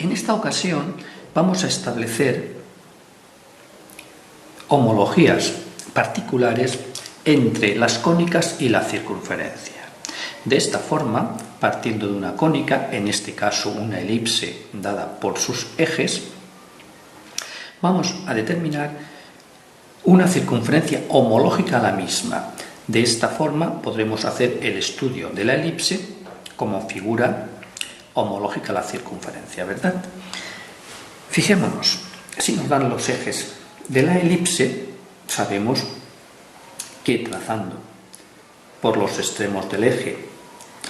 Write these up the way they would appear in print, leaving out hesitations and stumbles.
En esta ocasión vamos a establecer homologías particulares entre las cónicas y la circunferencia. De esta forma, partiendo de una cónica, en este caso una elipse dada por sus ejes, vamos a determinar una circunferencia homológica a la misma. De esta forma podremos hacer el estudio de la elipse como figura homológica a la circunferencia, ¿verdad? Fijémonos, si nos dan los ejes de la elipse, sabemos que trazando por los extremos del eje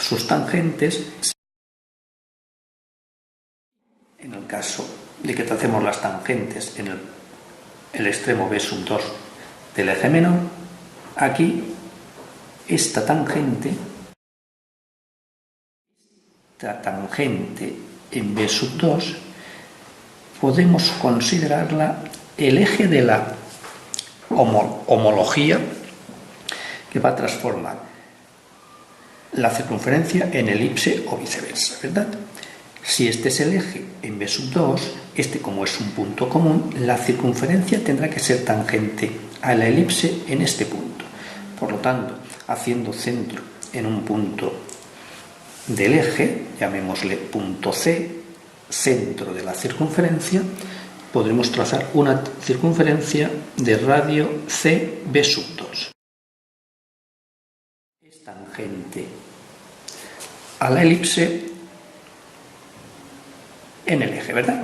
sus tangentes, en el caso de que tracemos las tangentes en el extremo B sub 2 del eje menor, aquí esta tangente en B sub 2 podemos considerarla el eje de la homología que va a transformar la circunferencia en elipse o viceversa, ¿verdad? Si este es el eje en B sub 2, este como es un punto común, la circunferencia tendrá que ser tangente a la elipse en este punto. Por lo tanto, haciendo centro en un punto del eje, llamémosle punto C, centro de la circunferencia, podremos trazar una circunferencia de radio CB sub 2. Es tangente a la elipse en el eje, ¿verdad?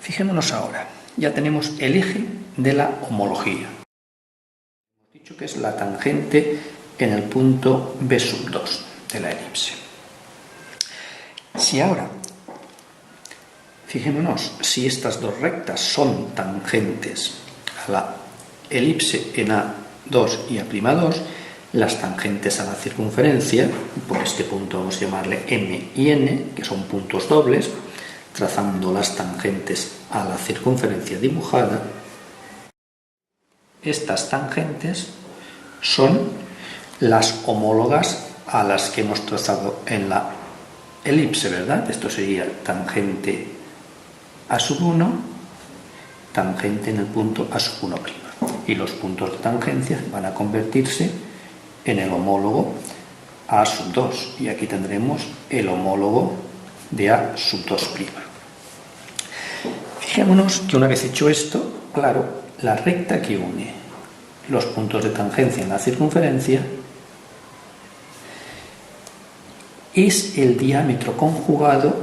Fijémonos ahora, ya tenemos el eje de la homología. Hemos dicho que es la tangente en el punto B sub 2 de la elipse. Si ahora, fijémonos, si estas dos rectas son tangentes a la elipse en A2 y A'2, las tangentes a la circunferencia, por este punto vamos a llamarle M y N, que son puntos dobles, trazando las tangentes a la circunferencia dibujada, estas tangentes son las homólogas a las que hemos trazado en la elipse, ¿verdad? Esto sería tangente A sub 1, tangente en el punto A sub 1'. Y los puntos de tangencia van a convertirse en el homólogo A sub 2. Y aquí tendremos el homólogo de A sub 2'. Fijémonos que una vez hecho esto, claro, la recta que une los puntos de tangencia en la circunferencia es el diámetro conjugado,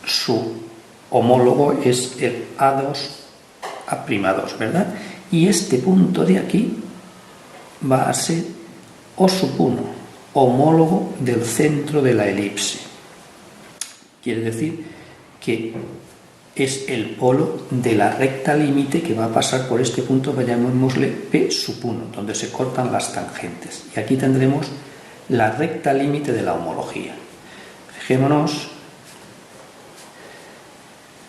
su homólogo es el A2, A'2, ¿verdad? Y este punto de aquí va a ser O sub 1, homólogo del centro de la elipse. Quiere decir que es el polo de la recta límite que va a pasar por este punto, llamémosle P sub 1, donde se cortan las tangentes. Y aquí tendremos la recta límite de la homología. Fijémonos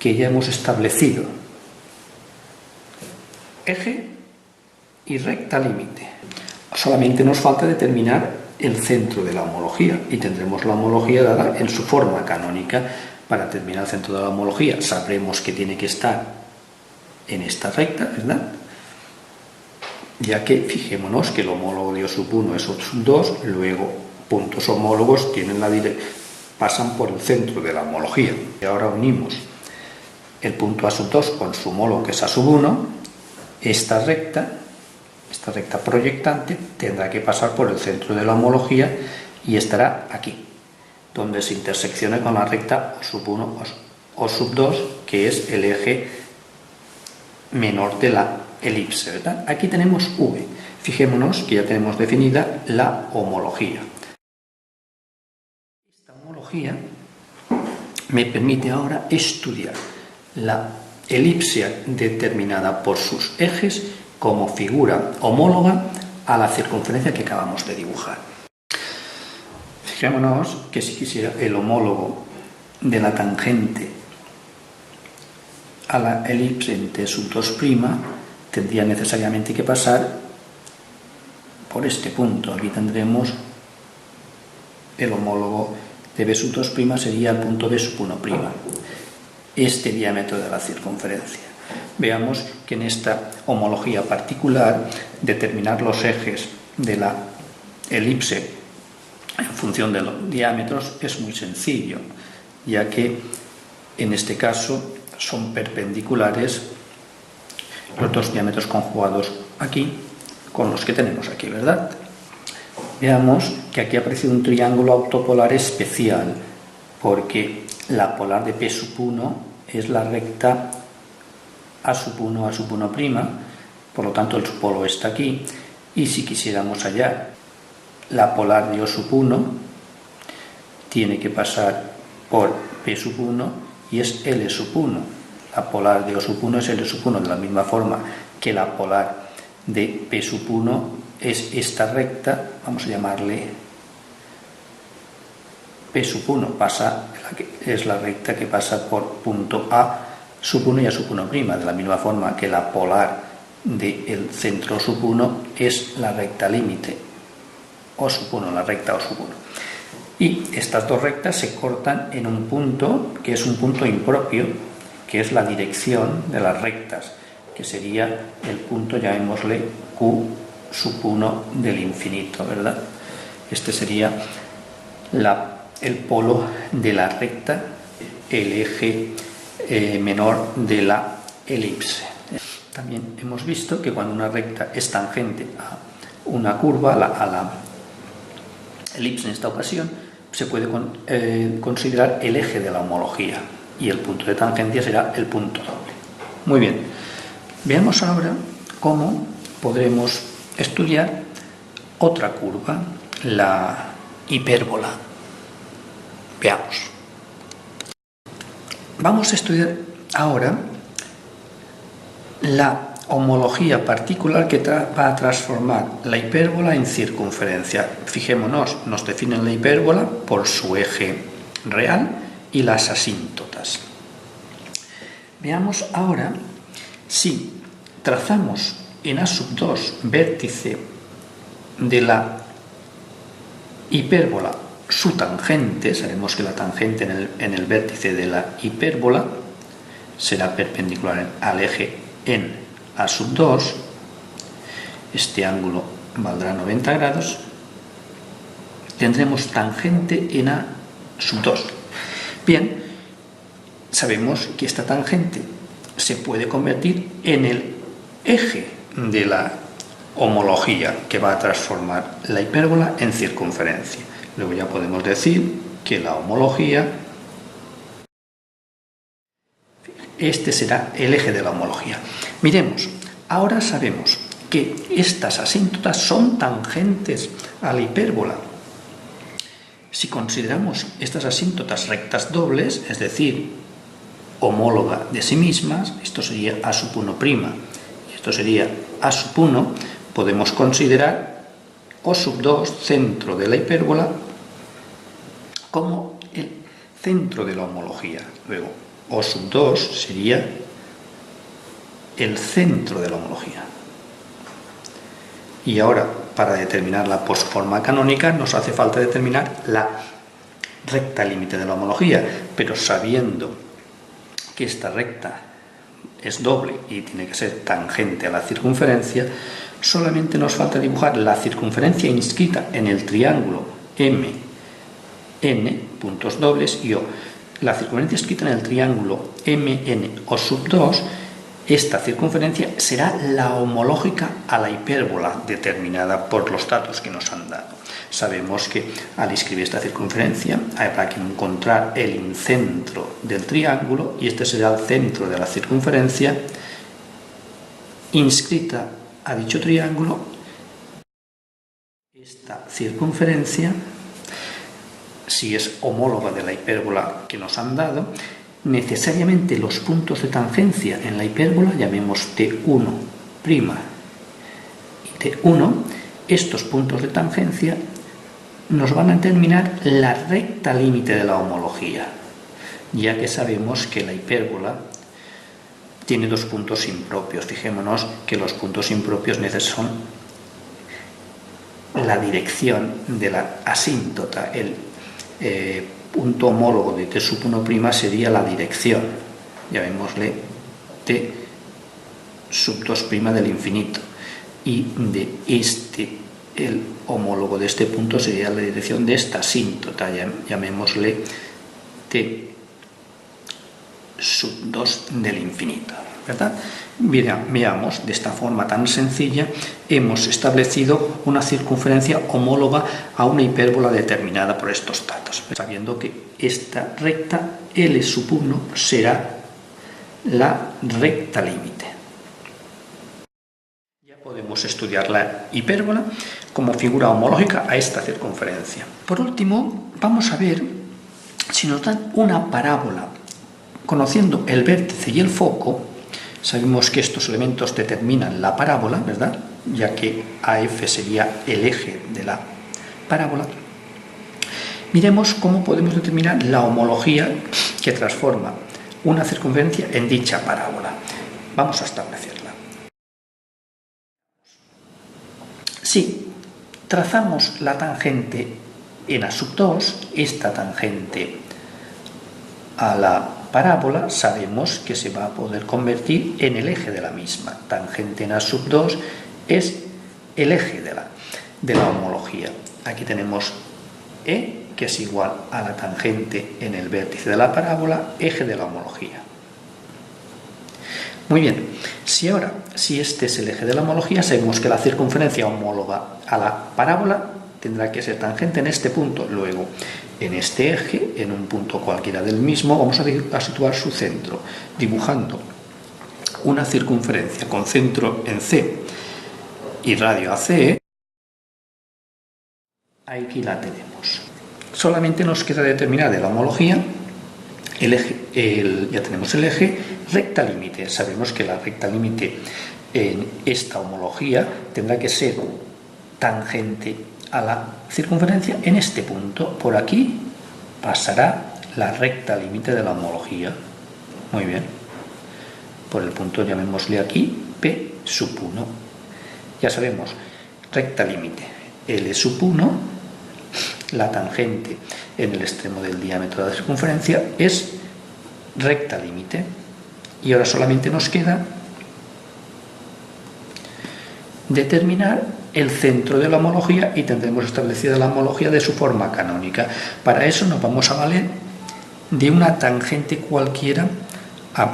que ya hemos establecido eje y recta límite. Solamente nos falta determinar el centro de la homología y tendremos la homología dada en su forma canónica. Para determinar el centro de la homología sabremos que tiene que estar en esta recta, ¿verdad? Ya que fijémonos que el homólogo de O sub 1 es O sub 2, luego puntos homólogos pasan por el centro de la homología. Y ahora unimos el punto A sub 2 con su homólogo que es A sub 1, esta recta proyectante tendrá que pasar por el centro de la homología y estará aquí, donde se intersecciona con la recta O sub 1 O sub 2, que es el eje menor de la elipse, ¿verdad? Aquí tenemos V. Fijémonos que ya tenemos definida la homología. Esta homología me permite ahora estudiar la elipse determinada por sus ejes como figura homóloga a la circunferencia que acabamos de dibujar. Fijémonos que si quisiera el homólogo de la tangente a la elipse en T sub 2', tendría necesariamente que pasar por este punto. Aquí tendremos el homólogo de B sub 2' sería el punto B sub 1'. este diámetro de la circunferencia. Veamos que en esta homología particular, determinar los ejes de la elipse en función de los diámetros es muy sencillo, ya que en este caso son perpendiculares los dos diámetros conjugados aquí con los que tenemos aquí, ¿verdad? Veamos que aquí ha aparecido un triángulo autopolar especial, porque la polar de P sub 1 es la recta A sub 1, A sub 1', por lo tanto el polo está aquí, y si quisiéramos hallar la polar de O sub 1, tiene que pasar por P sub 1 y es L sub 1. La polar de O sub 1 es L sub 1, de la misma forma que la polar de P sub 1 es esta recta, vamos a llamarle P sub 1, es la recta que pasa por punto A sub 1 y A sub 1', de la misma forma que la polar del centro sub 1 es la recta límite O sub 1, la recta O sub 1. Y estas dos rectas se cortan en un punto que es un punto impropio, que es la dirección de las rectas, que sería el punto, llamémosle Q sub 1 del infinito, ¿verdad? Este sería el polo de la recta, el eje menor de la elipse. También hemos visto que cuando una recta es tangente a una curva, a la elipse en esta ocasión, se puede considerar el eje de la homología y el punto de tangencia será el punto doble. Muy bien, veamos ahora cómo podremos estudiar otra curva, la hipérbola. Veamos. Vamos a estudiar ahora la homología particular que va a transformar la hipérbola en circunferencia. Fijémonos, nos definen la hipérbola por su eje real y las asíntotas. Veamos ahora si trazamos en A sub 2 vértice de la hipérbola su tangente. Sabemos que la tangente en el vértice de la hipérbola será perpendicular al eje en A sub 2, este ángulo valdrá 90 grados, tendremos tangente en A sub 2. Bien, sabemos que esta tangente se puede convertir en el eje de la homología que va a transformar la hipérbola en circunferencia. Luego ya podemos decir que la homología, este será el eje de la homología. Miremos, ahora sabemos que estas asíntotas son tangentes a la hipérbola. Si consideramos estas asíntotas rectas dobles, es decir, homóloga de sí mismas, esto sería A sub 1' y esto sería A sub 1, podemos considerar O sub 2, centro de la hipérbola, como el centro de la homología. Luego, O sub 2 sería el centro de la homología. Y ahora, para determinar la posforma canónica, nos hace falta determinar la recta límite de la homología, pero sabiendo que esta recta es doble y tiene que ser tangente a la circunferencia, solamente nos falta dibujar la circunferencia inscrita en el triángulo MN, puntos dobles, y O. La circunferencia inscrita en el triángulo MN O sub 2, esta circunferencia será la homológica a la hipérbola determinada por los datos que nos han dado. Sabemos que al escribir esta circunferencia habrá que encontrar el incentro del triángulo y este será el centro de la circunferencia inscrita a dicho triángulo. Esta circunferencia, si es homóloga de la hipérbola que nos han dado, necesariamente los puntos de tangencia en la hipérbola, llamemos T1' y T1, estos puntos de tangencia nos van a determinar la recta límite de la homología, ya que sabemos que la hipérbola tiene dos puntos impropios. Fijémonos que los puntos impropios son la dirección de la asíntota. El punto homólogo de T sub 1' sería la dirección llamémosle t sub 2' del infinito, y de este, el homólogo de este punto sería la dirección de esta asíntota, llamémosle t sub 2 del infinito, ¿verdad? Veamos, de esta forma tan sencilla hemos establecido una circunferencia homóloga a una hipérbola determinada por estos datos, sabiendo que esta recta L sub 1 será la recta límite. Ya podemos estudiar la hipérbola como figura homológica a esta circunferencia. Por último, vamos a ver si nos dan una parábola. Conociendo el vértice y el foco, sabemos que estos elementos determinan la parábola, ¿verdad? Ya que AF sería el eje de la parábola. Miremos cómo podemos determinar la homología que transforma una circunferencia en dicha parábola. Vamos a establecerla. Si trazamos la tangente en A sub 2, esta tangente a la parábola, sabemos que se va a poder convertir en el eje de la misma. Tangente en A sub 2 es el eje de la homología. Aquí tenemos E, que es igual a la tangente en el vértice de la parábola, eje de la homología. Muy bien, si este es el eje de la homología, sabemos que la circunferencia homóloga a la parábola tendrá que ser tangente en este punto. Luego, en este eje, en un punto cualquiera del mismo, vamos a situar su centro, dibujando una circunferencia con centro en C y radio a C. Aquí la tenemos. Solamente nos queda determinar de la homología el eje, ya tenemos el eje, recta límite. Sabemos que la recta límite en esta homología tendrá que ser tangente a la circunferencia en este punto. Por aquí pasará la recta límite de la homología. Muy bien. Por el punto, llamémosle aquí P sub 1. Ya sabemos, recta límite L sub 1, la tangente en el extremo del diámetro de la circunferencia es recta límite. Y ahora solamente nos queda determinar el centro de la homología y tendremos establecida la homología de su forma canónica. Para eso nos vamos a valer de una tangente cualquiera a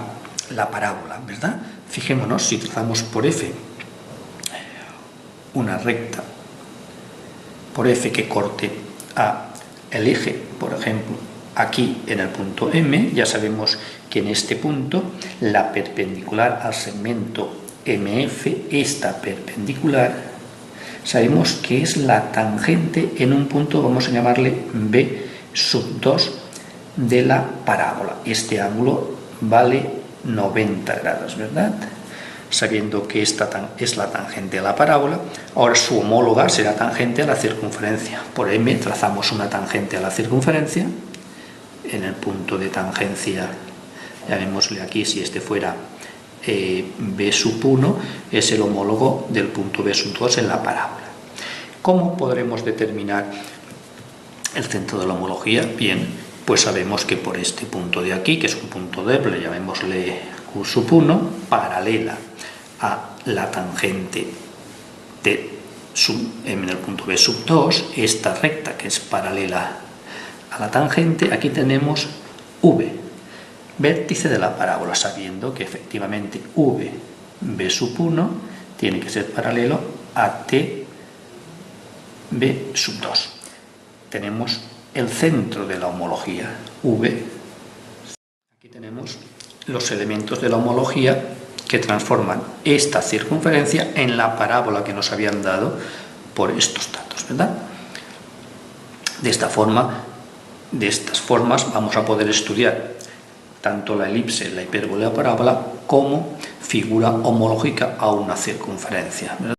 la parábola, ¿verdad? Fijémonos, si trazamos por F una recta por F que corte a el eje, por ejemplo, aquí en el punto M, ya sabemos que en este punto la perpendicular al segmento MF, esta perpendicular, sabemos que es la tangente en un punto, vamos a llamarle B sub 2 de la parábola. Este ángulo vale 90 grados, ¿verdad? Sabiendo que esta es la tangente a la parábola, ahora su homóloga será tangente a la circunferencia. Por M trazamos una tangente a la circunferencia, en el punto de tangencia, llamémosle aquí, si este fuera B sub 1, es el homólogo del punto B sub 2 en la parábola. ¿Cómo podremos determinar el centro de la homología? Bien, pues sabemos que por este punto de aquí, que es un punto doble, llamémosle Q sub 1, paralela a la tangente en el punto B sub 2, esta recta que es paralela a la tangente, aquí tenemos V, vértice de la parábola, sabiendo que efectivamente V, B sub 1, tiene que ser paralelo a T, B sub 2. Tenemos el centro de la homología, V. Aquí tenemos los elementos de la homología que transforman esta circunferencia en la parábola que nos habían dado por estos datos, ¿verdad? De esta forma, de estas formas vamos a poder estudiar tanto la elipse, la hipérbola y la parábola como figura homológica a una circunferencia, ¿verdad?